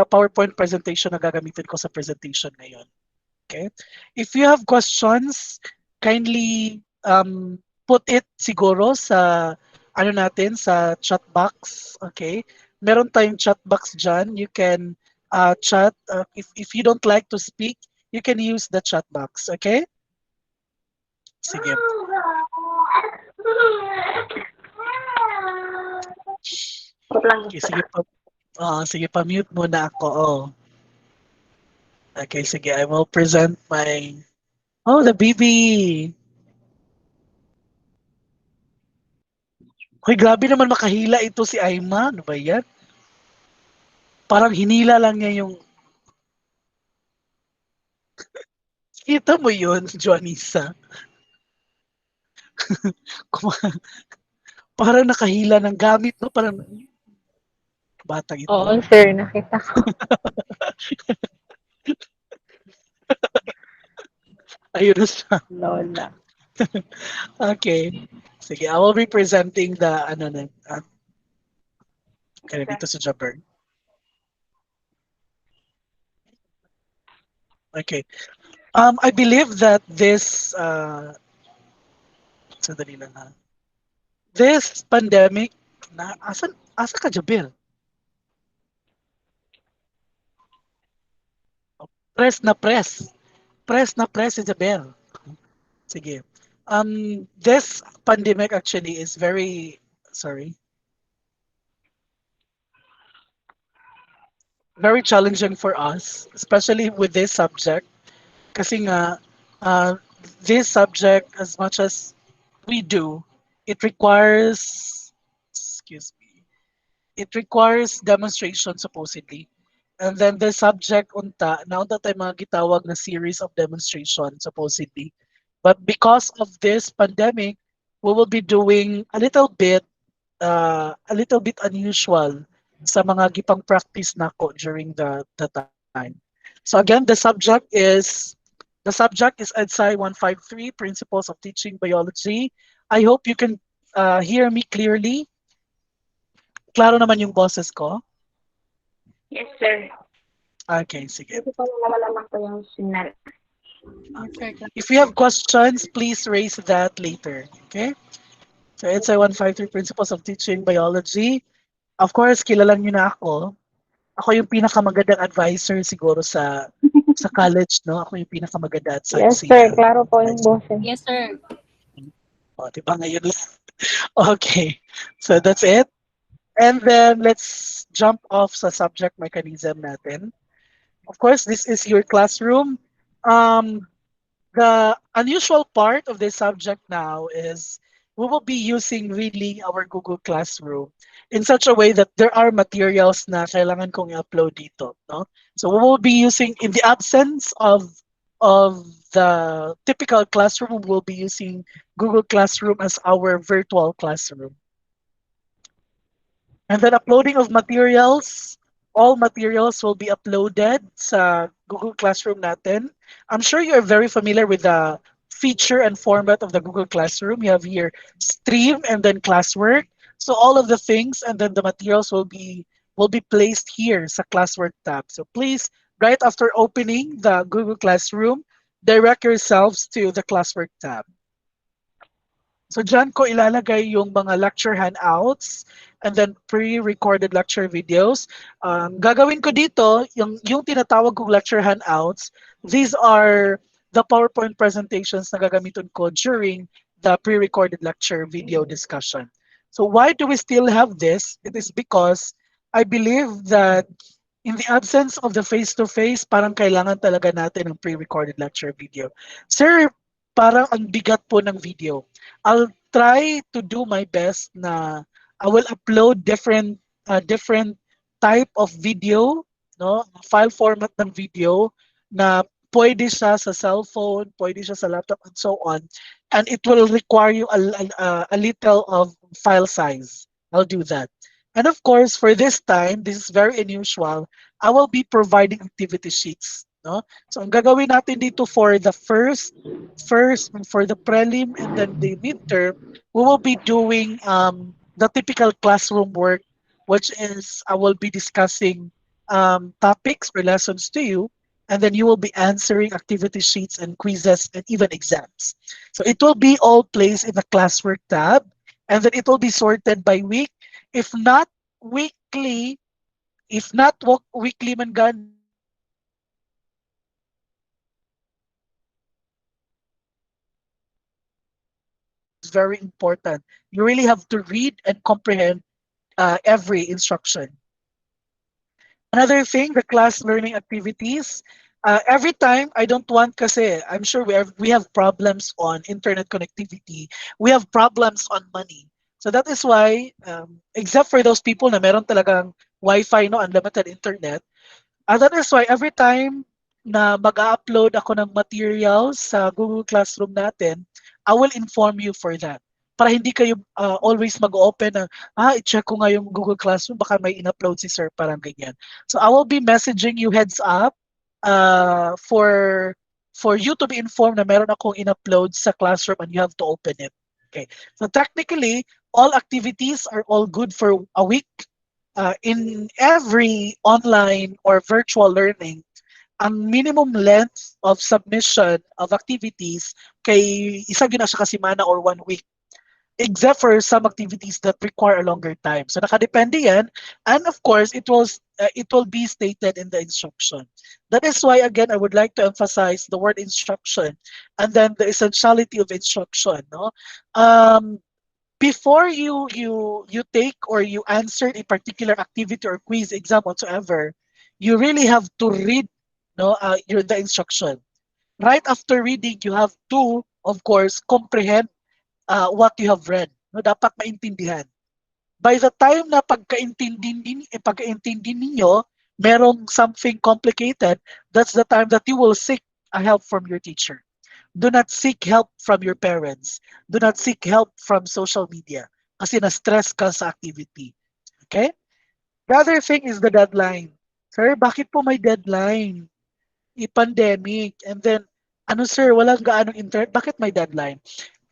PowerPoint presentation na gagamitin ko sa presentation ngayon. Okay? If you have questions, kindly put it siguro sa ano natin sa chat box. Okay? Meron tayong chat box dyan. You can chat. If you don't like to speak, you can use the chat box. Okay? Sige. Okay, sige pa mute muna ako. Oh. Okay, sige. I will present my Oh, the baby. Hoy, grabe naman makahila ito si Aima. Ano ba yan? Parang hinila lang niya yung... Kita mo yun, Juanisa. Parang nakahila ng gamit, no? Parang batang ito. Oo, sir. Nakita ko. Ayun na siya. Lola. Okay. Sige, I will be presenting the ano na. Kaya dito sa Jabber. Okay. I believe that this sandali lang ha. This pandemic asa ka Jabber? Press na press. Press na press Jabber. Sige. This pandemic actually is very challenging for us, especially with this subject. Kasi nga, uh, this subject, as much as we do, it requires, excuse me, it requires demonstration supposedly. And then the subject unta, now that ay mga gitawag na series of demonstration supposedly. But because of this pandemic, we will be doing a little bit unusual sa mga gipang practice nako during the time. So again, the subject is EDSI 153 Principles of Teaching Biology. I hope you can hear me clearly. Klaro naman yung boses ko. Yes, sir. Okay, sige. Hindi ko nalalaman ko yung signal. Okay. If you have questions, please raise that later. Okay? So EDSI 153 Principles of Teaching Biology. Of course, kilala niyo na ako. Ako yung pinakamagandang advisor siguro sa college, no? Ako yung pinakamaganda at Yes, si sir. Klaro po yung boses. Yes, sir. O, di ba ngayon lang? Okay. So that's it. And then let's jump off sa subject mechanism natin. Of course, this is your classroom. The unusual part of this subject now is we will be using really our Google Classroom in such a way that there are materials na kailangan kong i-upload dito, no? So we will be using, in the absence of the typical classroom, we will be using Google Classroom as our virtual classroom. And then uploading of materials, all materials will be uploaded sa Google Classroom natin. I'm sure you're very familiar with the feature and format of the Google Classroom. You have here stream and then classwork. So all of the things and then the materials will be placed here sa classwork tab. So please, right after opening the Google Classroom, direct yourselves to the classwork tab. So dyan ko ilalagay yung mga lecture handouts and then pre-recorded lecture videos. Gagawin ko dito, yung tinatawag kong lecture handouts, these are the PowerPoint presentations na gagamitin ko during the pre-recorded lecture video discussion. So why do we still have this? It is because I believe that in the absence of the face-to-face, parang kailangan talaga natin ng pre-recorded lecture video. Sir, parang ang bigat po ng video. I'll try to do my best na I will upload different type of video, no? File format ng video na pwede siya sa cellphone, pwede siya sa laptop and so on. And it will require you a little of file size. I'll do that. And of course, for this time, this is very unusual, I will be providing activity sheets. No? So ang gagawin natin dito for the first for the prelim and then the midterm, we will be doing the typical classroom work, which is I will be discussing topics or lessons to you, and then you will be answering activity sheets and quizzes and even exams. So it will be all placed in the classwork tab, and then it will be sorted by week. If not weekly, if not weekly man gani, it's very important. You really have to read and comprehend every instruction. Another thing, the class learning activities. Every time, I don't want kasi, I'm sure we have problems on internet connectivity. We have problems on money. So that is why, except for those people na meron talagang Wi-Fi, no, unlimited internet, that is why every time na mag-upload ako ng materials sa Google Classroom natin, I will inform you for that. Para hindi kayo always mag-open na, i-check ko nga yung Google Classroom, baka may in-upload si sir, parang ganyan. So I will be messaging you heads up for you to be informed na meron akong in-upload sa classroom and you have to open it. Okay. So technically, all activities are all good for a week. In every online or virtual learning, ang minimum length of submission of activities kay isa gyud na siya kasimana or 1 week, except for some activities that require a longer time. So nakadepende yan, and of course it will be stated in the instruction. That is why again I would like to emphasize the word instruction and then the essentiality of instruction. No, before you take or you answer a particular activity or quiz exam whatsoever, you really have to read the instruction. Right after reading, you have to, of course, comprehend what you have read. No, dapat maintindihan. By the time na pagkaintindi ninyo, merong something complicated, that's the time that you will seek a help from your teacher. Do not seek help from your parents. Do not seek help from social media kasi na-stress ka sa activity. Okay? The other thing is the deadline. Sir, bakit po may deadline? I-pandemic. And then, ano sir, walang gaanong internet. Bakit may deadline?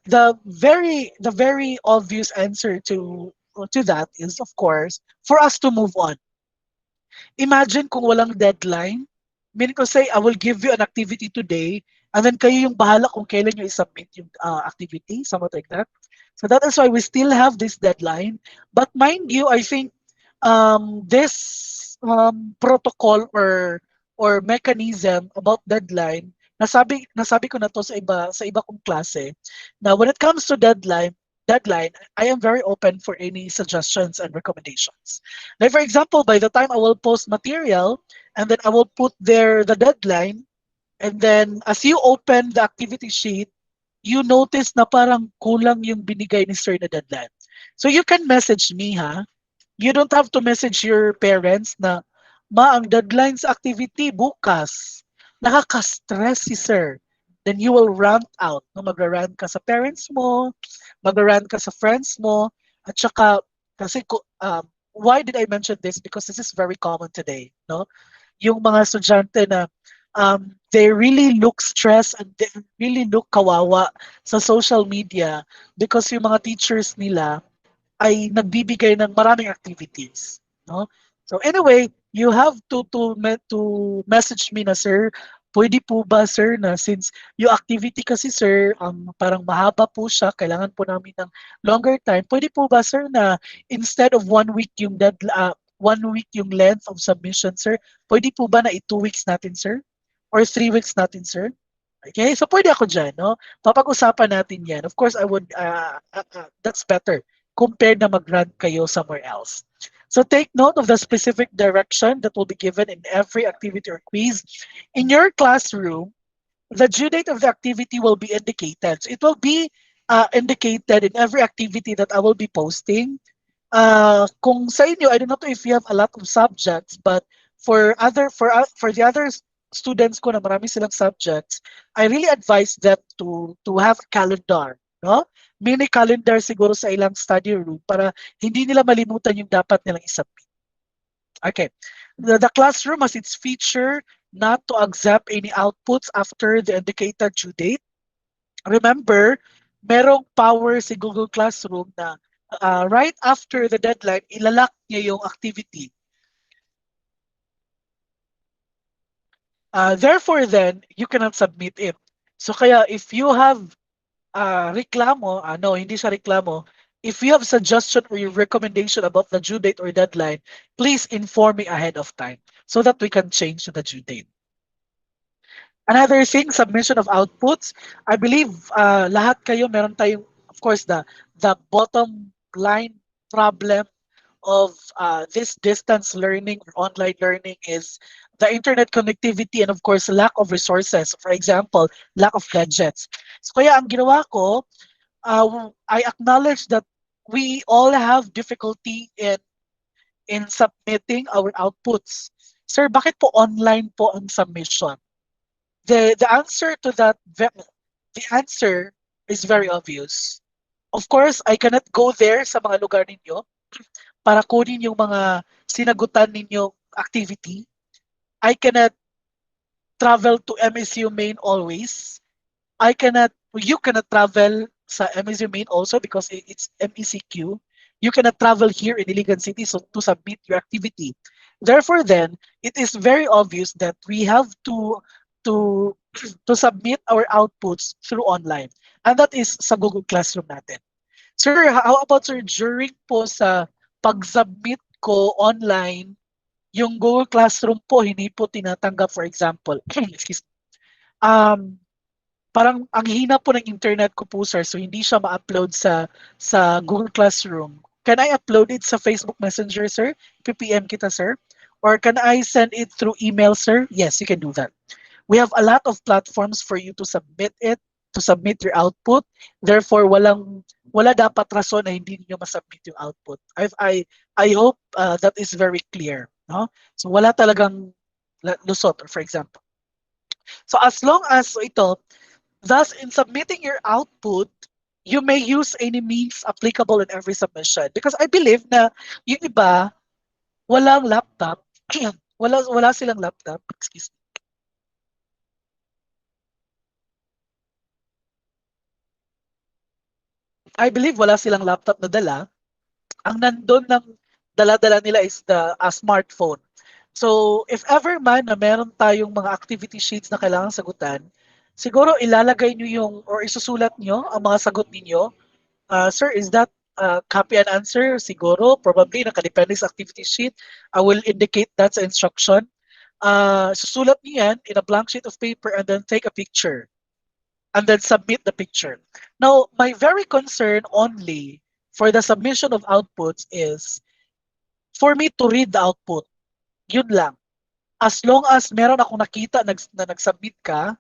The very obvious answer to that is, of course, for us to move on. Imagine kung walang deadline. Meaning to say, I will give you an activity today, and then kayo yung bahala kung kailan nyo i-submit yung activity, somewhat like that. So that is why we still have this deadline. But mind you, I think this protocol or mechanism about deadline, nasabi ko na to sa iba kong klase. Now, when it comes to deadline, I am very open for any suggestions and recommendations. Like for example, by the time I will post material and then I will put there the deadline, and then as you open the activity sheet, you notice na parang kulang yung binigay ni sir na deadline. So you can message me, ha? You don't have to message your parents na, ma, ang deadline sa activity bukas. Nakaka-stress si sir. Then you will rant out. No? Mag-rant ka sa parents mo, mag-rant ka sa friends mo, at saka, kasi why did I mention this? Because this is very common today. No? Yung mga estudyante na they really look stressed and they really look kawawa sa social media because yung mga teachers nila ay nagbibigay ng maraming activities, no? So anyway, you have to message me na, sir, pwede po ba sir na since yung activity kasi sir parang mahaba po siya, kailangan po namin ng longer time. Pwede po ba sir na instead of 1 week yung 1 week yung length of submission, sir, pwede po ba na 2 weeks natin, sir? Or 3 weeks natin, sir? Okay, so pwede ako dyan, no? Papag-usapan natin yan. Of course, I would, that's better compared na mag-run kayo somewhere else. So take note of the specific direction that will be given in every activity or quiz. In your classroom, the due date of the activity will be indicated. So it will be indicated in every activity that I will be posting. Kung sa inyo, I don't know if you have a lot of subjects, but for the other students ko na marami silang subjects, I really advise them to have a calendar, no? Mini calendar siguro sa ilang study room para hindi nila malimutan yung dapat nilang isubmit. Okay. The classroom has its feature not to accept any outputs after the indicated due date. Remember, merong power si Google Classroom na right after the deadline, ilalak niya yung activity. Therefore, then, you cannot submit it. So kaya if you have reklamo, no, hindi siya reklamo. If you have suggestion or your recommendation about the due date or deadline, please inform me ahead of time so that we can change the due date. Another thing, submission of outputs. I believe lahat kayo meron tayong, of course, the bottom line problem of this distance learning or online learning is the internet connectivity and of course lack of resources. For example, lack of gadgets. So kaya ang ginawa ko, I acknowledge that we all have difficulty in submitting our outputs. Sir, bakit po online po ang submission? The answer to that the answer is very obvious. Of course, I cannot go there sa mga lugar ninyo para kunin yung mga sinagutan ninyong activity. I cannot travel to MSU Main always. You cannot travel sa MSU Main also because it's MECQ. You cannot travel here in Iligan City so to submit your activity. Therefore, then, it is very obvious that we have to to submit our outputs through online. And that is sa Google Classroom natin. Sir, how about sir, during po sa pag-submit ko online, yung Google Classroom po, hindi po tinatanggap, for example, excuse, um, parang ang hina po ng internet ko po, sir, so hindi siya ma-upload sa Google Classroom. Can I upload it sa Facebook Messenger, sir? PPM kita, sir? Or can I send it through email, sir? Yes, you can do that. We have a lot of platforms for you to submit it, to submit your output. Therefore, wala dapat rason na hindi niyo masubmit yung output. I hope that is very clear, no? So wala talagang lusot, for example. So as long as ito, thus in submitting your output, you may use any means applicable in every submission. Because I believe na yung iba, walang laptop, wala silang laptop, excuse me. I believe wala silang laptop na dala. Ang nandun ng dala-dala nila is a smartphone. So, if ever man na meron tayong mga activity sheets na kailangan sagutan, siguro ilalagay nyo yung, or isusulat nyo ang mga sagot ninyo. Sir, is that copy and answer? Siguro, probably, nakadepende sa activity sheet. I will indicate that sa instruction. Susulat nyo yan in a blank sheet of paper and then take a picture and then submit the picture. Now, my very concern only for the submission of outputs is for me to read the output. Yun lang. As long as meron akong nakita na nag-submit ka,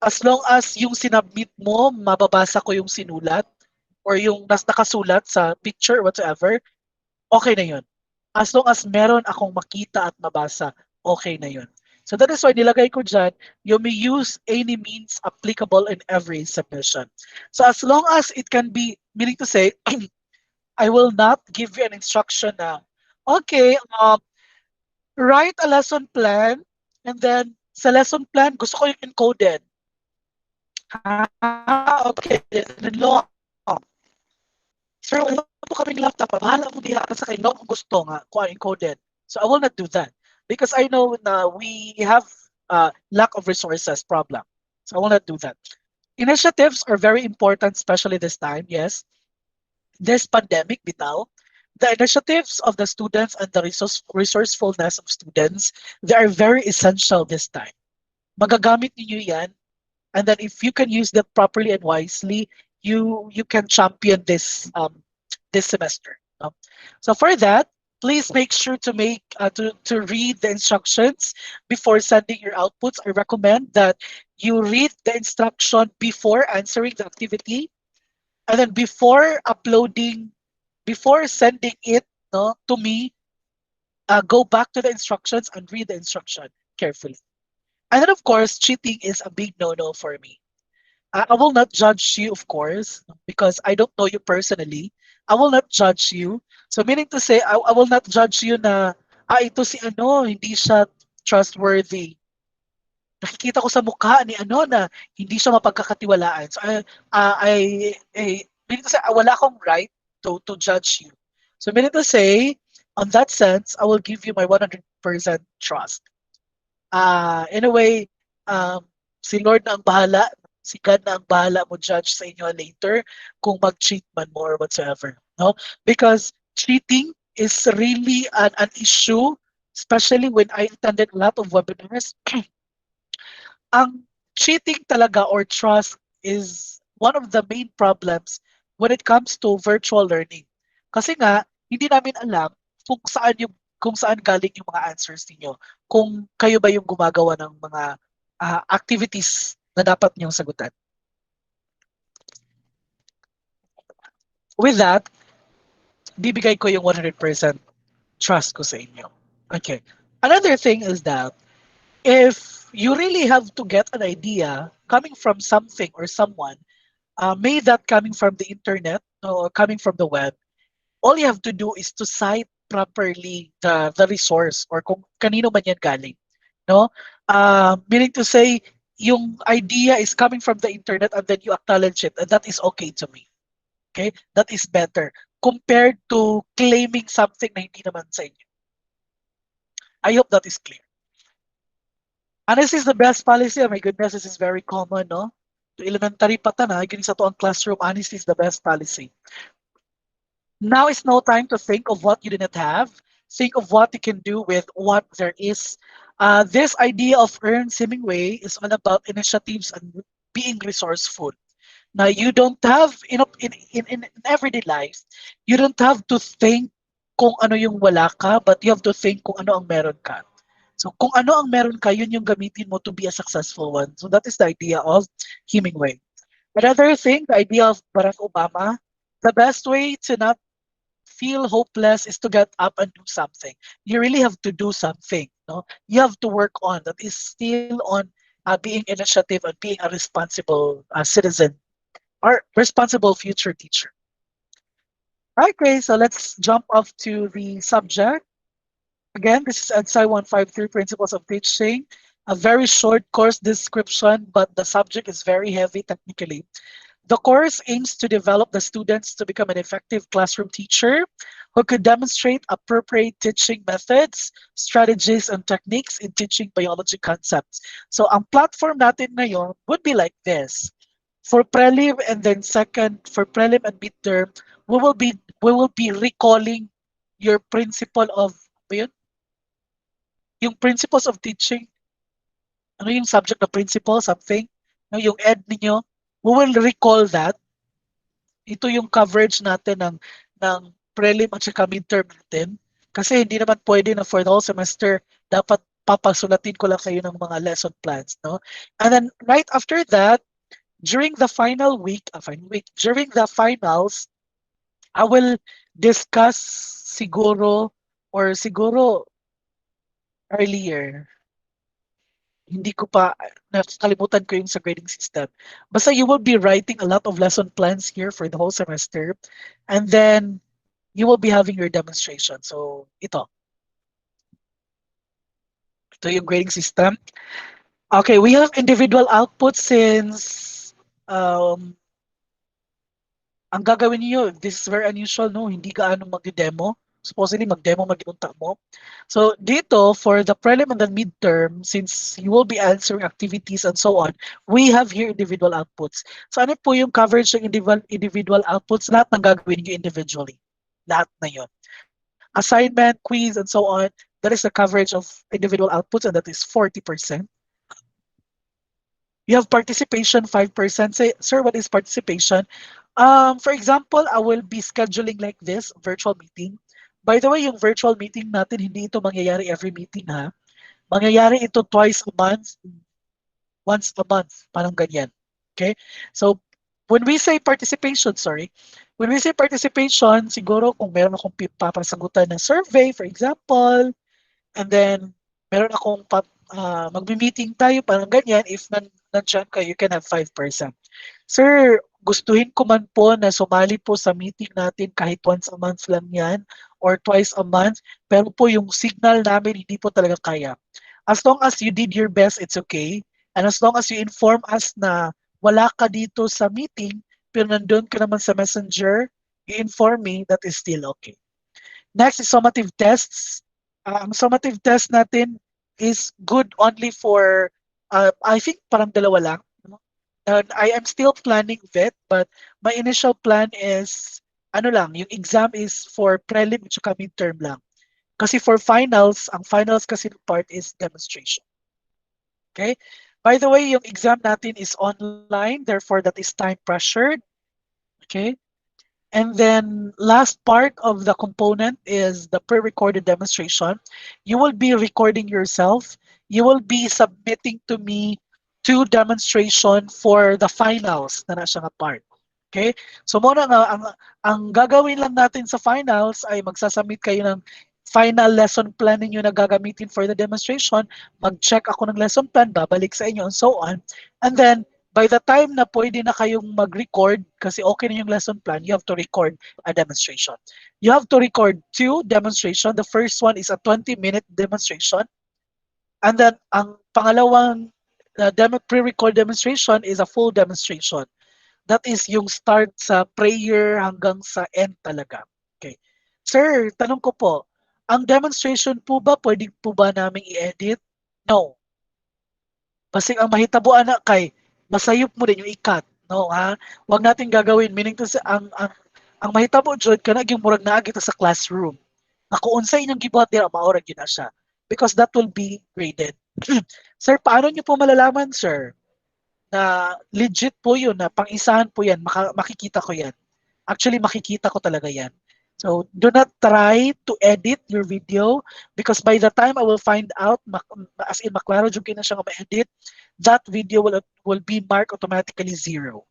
as long as yung sinubmit mo, mababasa ko yung sinulat or yung nakasulat sa picture whatsoever, okay na yun. As long as meron akong makita at mabasa, okay na yun. So that is why nilagay ko dyan, you may use any means applicable in every submission. So as long as it can be, meaning to say, I will not give you an instruction na, okay, write a lesson plan, and then sa lesson plan, gusto ko yung encoded. Okay, then long. Sir, wala po kaming laptop. Bahala mo diha sa kayo kung gusto nga, kung encoded. So I will not do that. Because I know na we have lack of resources problem. So I will not do that. Initiatives are very important, especially this time, yes. This pandemic, bitaw, the initiatives of the students and the resourcefulness of students, they are very essential this time. Magagamit niyo yan, and then if you can use that properly and wisely, you can champion this semester. No? So for that, please make sure to to read the instructions before sending your outputs. I recommend that you read the instruction before answering the activity, and then before sending it, no, to me, go back to the instructions and read the instruction carefully. And then, of course, cheating is a big no-no for me. I will not judge you, of course, because I don't know you personally. I will not judge you. So meaning to say, I will not judge you na, ito si ano, hindi siya trustworthy. Nakikita ko sa mukha ni ano na hindi siya mapagkakatiwalaan. So meaning to say, wala akong right to judge you. So meaning to say, on that sense, I will give you my 100% trust. In a way, um, si Lord na ang bahala, si God na ang bahala mo judge sa inyo later kung mag-cheat man mo or whatsoever. No? Because cheating is really an issue, especially when I attended a lot of webinars. Ang cheating talaga or trust is one of the main problems when it comes to virtual learning. Kasi nga, hindi namin alam kung saan galing yung mga answers niyo. Kung kayo ba yung gumagawa ng mga activities na dapat niyong sagutan. With that, bibigay ko yung 100% trust ko sa inyo. Okay. Another thing is that if you really have to get an idea coming from something or someone, may that coming from the internet or coming from the web, all you have to do is to cite properly the resource or kung kanino man yan galing. No? Meaning to say, yung idea is coming from the internet and then you acknowledge it, and that is okay to me. Okay? That is better compared to claiming something na hindi naman sa inyo. I hope that is clear. Honesty is the best policy. Oh my goodness, this is very common, no? To elementary pa ta na, sa to ang classroom, honesty is the best policy. Now is no time to think of what you didn't have. Think of what you can do with what there is. This idea of Ernst Hemingway is all about initiatives and being resourceful. Now, you don't have, in everyday life, you don't have to think kung ano yung wala ka, but you have to think kung ano ang meron ka. So, kung ano ang meron ka, yun yung gamitin mo to be a successful one. So, that is the idea of Hemingway. Another thing, the idea of Barack Obama, the best way to not feel hopeless is to get up and do something. You really have to do something. No, you have to work on that is still on being initiative and being a responsible citizen or responsible future teacher. Okay, so let's jump off to the subject. Again, this is EDSC153 Principles of Teaching. A very short course description, but the subject is very heavy technically. The course aims to develop the students to become an effective classroom teacher who could demonstrate appropriate teaching methods, strategies, and techniques in teaching biology concepts. So ang platform natin ngayon would be like this. For prelim and then second, for prelim and midterm, we will be we will be recalling your principle of ba yun? Yung principles of teaching, ano yung subject na principle, something, no, yung ed ninyo, we will recall that. Ito yung coverage natin ng prelim at saka midterm natin. Kasi hindi naman pwede na for the whole semester, dapat papasulatin ko lang kayo ng mga lesson plans. No? And then right after that, during the during the finals, I will discuss siguro or siguro earlier. Hindi ko pa, nakalimutan ko yung sa grading system. Basta you will be writing a lot of lesson plans here for the whole semester. And then, you will be having your demonstration. So, ito yung grading system. Okay, we have individual output since ang gagawin niyo, this is very unusual, no? Hindi gaano mag-demo. Supposedly, mag-demo, mag-iunta mo. So, dito, for the prelim and the midterm, since you will be answering activities and so on, we have here individual outputs. So, ano po yung coverage ng individual outputs? Lahat ng gagawin niyo individually. Lahat na yun. Assignment, quiz, and so on, that is the coverage of individual outputs, and that is 40%. You have participation, 5%. Say, sir, what is participation? For example, I will be scheduling like this, virtual meeting. By the way, yung virtual meeting natin, hindi ito mangyayari every meeting ha. Mangyayari ito twice a month, once a month, parang ganyan. Okay? So, when we say participation, siguro kung meron akong papasagutan ng survey, for example, and then meron akong magbi-meeting tayo, parang ganyan, if nandiyan ka, you can have 5%. Sir, gustuhin ko man po na sumali po sa meeting natin kahit once a month lang yan or twice a month, pero po yung signal namin hindi po talaga kaya. As long as you did your best, it's okay. And as long as you inform us na wala ka dito sa meeting, pero nandun ka naman sa messenger, you inform me, that is still okay. Next is summative tests. Ang summative test natin is good only for I think parang dalawa lang. No? And I am still planning vet, but my initial plan is, ano lang, yung exam is for prelim at saka midterm lang. Kasi for finals, ang finals kasi part is demonstration. Okay? By the way, yung exam natin is online, therefore that is time pressured. Okay? And then last part of the component is the pre-recorded demonstration. You will be recording yourself. You will be submitting to me two demonstration for the finals na nasa nga part. Okay? So muna nga, ang gagawin lang natin sa finals ay magsasubmit kayo ng final lesson plan ninyo na gagamitin for the demonstration. Mag-check ako ng lesson plan, babalik sa inyo, and so on. And then, by the time na pwede na kayong mag-record, kasi okay na yung lesson plan, you have to record a demonstration. You have to record two demonstration. The first one is a 20-minute demonstration. And then, ang pangalawang pre-record demonstration is a full demonstration. That is yung start sa prayer hanggang sa end talaga. Okay. Sir, tanong ko po, ang demonstration po ba, pwede po ba namin i-edit? No. Basig ang mahitabo ana kay masayop mo din yung ikat, no ha? Wag nating gagawin meaning to sa ang mahitabo jud kana gyud murag naa kita sa classroom. Na kung unsa inyong gibuhat dira maura gyud na siya because that will be graded. Sir, paano niyo po malalaman, sir, na legit po yun, na pang-isahan po yan, makikita ko yan. Actually, makikita ko talaga yan. So, do not try to edit your video because by the time I will find out, as in maklaro yung na siya nga ma-edit, that video will be marked automatically 0.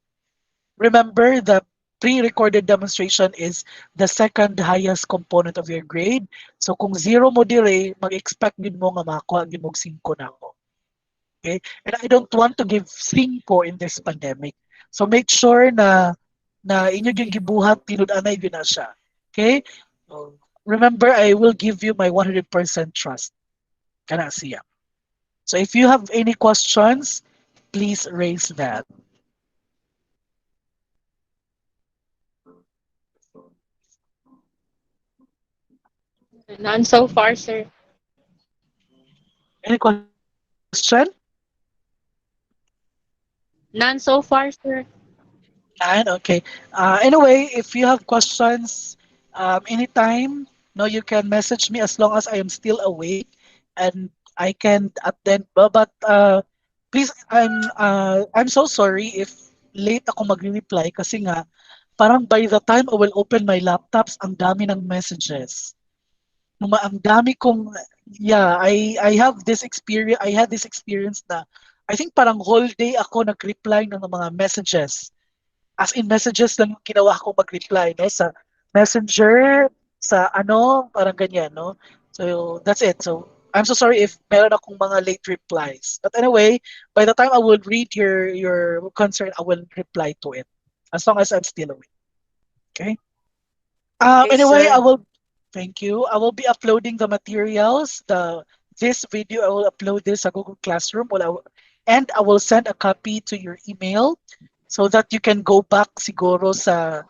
Remember, the pre-recorded demonstration is the second highest component of your grade. So, kung 0 mo dire, mag-expect din mo nga makakuha din mo 5 na ako. Okay? And I don't want to give 5 in this pandemic. So make sure na inyo yung gibuhat tinud-anay yun na siya. Okay? So, remember, I will give you my 100% trust. Kana siya. So if you have any questions, please raise that. None so far, sir. Any question? None so far, sir. And okay. Anyway, if you have questions anytime, no, you can message me as long as I am still awake and I can attend. But please, I'm so sorry if late ako magre-reply kasi nga parang by the time I will open my laptops, ang dami ng messages. Ang dami kong yeah, I have this experience. I had this experience na I think parang whole day ako nag-reply ng mga messages as in messages lang yung ginawa ko mag-reply, no? Sa messenger, sa ano, parang ganyan, no? So, that's it. So, I'm so sorry if meron akong mga late replies. But anyway, by the time I will read your concern, I will reply to it. As long as I'm still awake. Okay? Okay, Anyway, sir. thank you. I will be uploading the materials. This video, I will upload this sa Google Classroom. And I will send a copy to your email so that you can go back siguro sa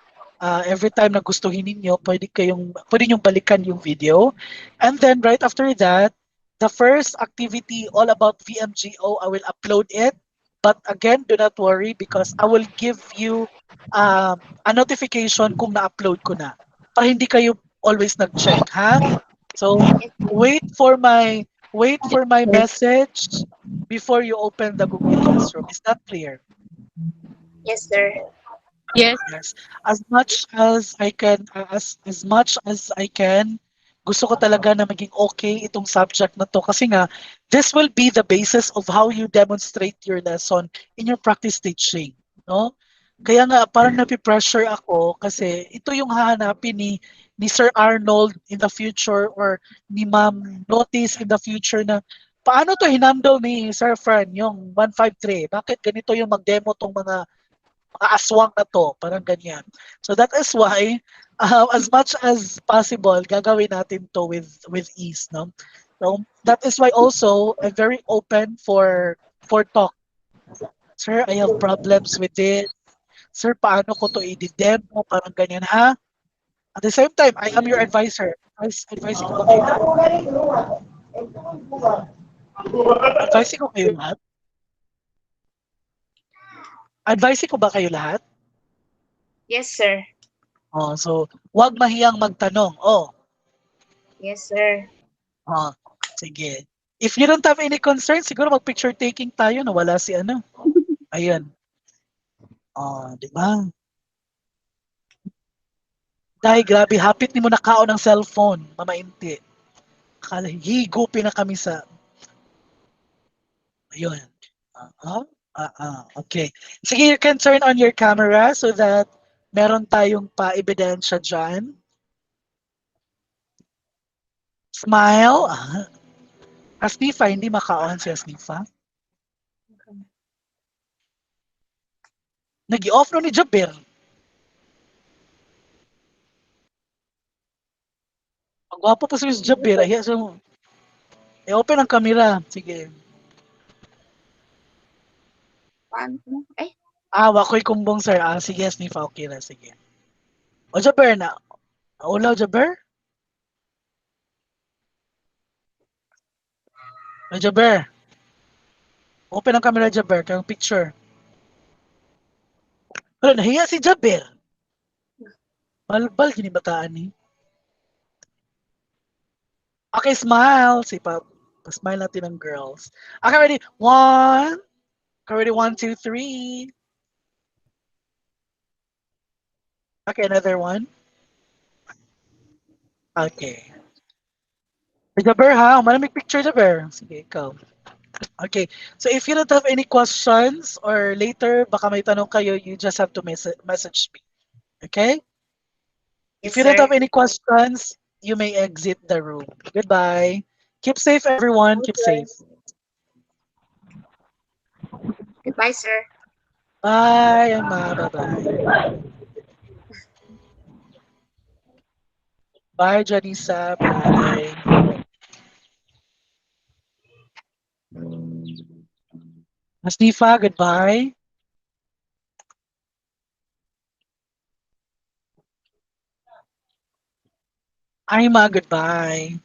every time na gustuhin ninyo, pwede niyong balikan yung video. And then right after that, the first activity all about VMGO, I will upload it. But again, do not worry because I will give you a notification kung na-upload ko na. Para hindi kayo always nag-check, ha? So, wait for my message before you open the Google Classroom. Is that clear? Yes, sir. Yes. Yes. As much as I can, gusto ko talaga na maging okay itong subject na to kasi nga this will be the basis of how you demonstrate your lesson in your practice teaching, no? Kaya nga parang napipressure ako kasi ito yung hahanapin ni Sir Arnold in the future or ni Ma'am Notice in the future na paano to hinandle ni Sir Fran yung 153? Bakit ganito yung mag-demo tong mga aswang na to, parang ganyan. So that is why, as much as possible, gagawin natin to with ease, no? So that is why also I'm very open for talk. Sir, I have problems with it. Sir, paano ko to i-demo? Parang ganyan, ha? At the same time, I am your advisor. Advising ko ba kayo lahat? Advising ko kayo lahat? Advice ko ba kayo lahat? Yes, sir. Oh, so, wag mahiyang magtanong. Oh, Yes, sir. oh, sige. If you don't have any concerns, siguro mag-picture taking tayo na wala si ano. Ayun. Oh, di ba? Dahil grabe, hapit ni mo nakaon ng cellphone. Mamainti. Akala, higupin na kami sa, ayun. Okay. Sige, you can turn on your camera so that meron tayong pa-ebidensya dyan. Smile. Asnifa, hindi maka-on si Asnifa. Nag-i-off no ni Jabir. Ang gwapo pa si Jabir. Ay, so, i-open ang camera. Sige. Paano? Ay, Wako'y kumbong sir. Sige, Asnifa, okay na. Sige. O Jabir na. Ulaw, Jabir? O Jabir. Open ang camera, Jabir. Kayong picture. Wala, nahiya si Jabir. Balbal, ginibataan ni. Okay, smile. Pa-smile natin ng girls. Okay, ready? One. Okay, ready? One, two, three. Okay, another one. Okay. Jaber ha, malamig picture Jaber. Sige, ikaw. Okay. So if you don't have any questions or later baka may tanong kayo, you just have to message me. Okay? If yes, you don't sir. have any questions, you may exit the room. Goodbye. Keep safe everyone. Yes, Keep sir. safe. Goodbye, sir. Bye, Emma. Bye-bye. Bye, Janisa. Bye. Masnifa, goodbye. Aima, goodbye.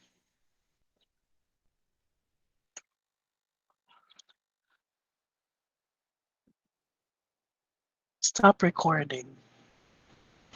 Stop recording.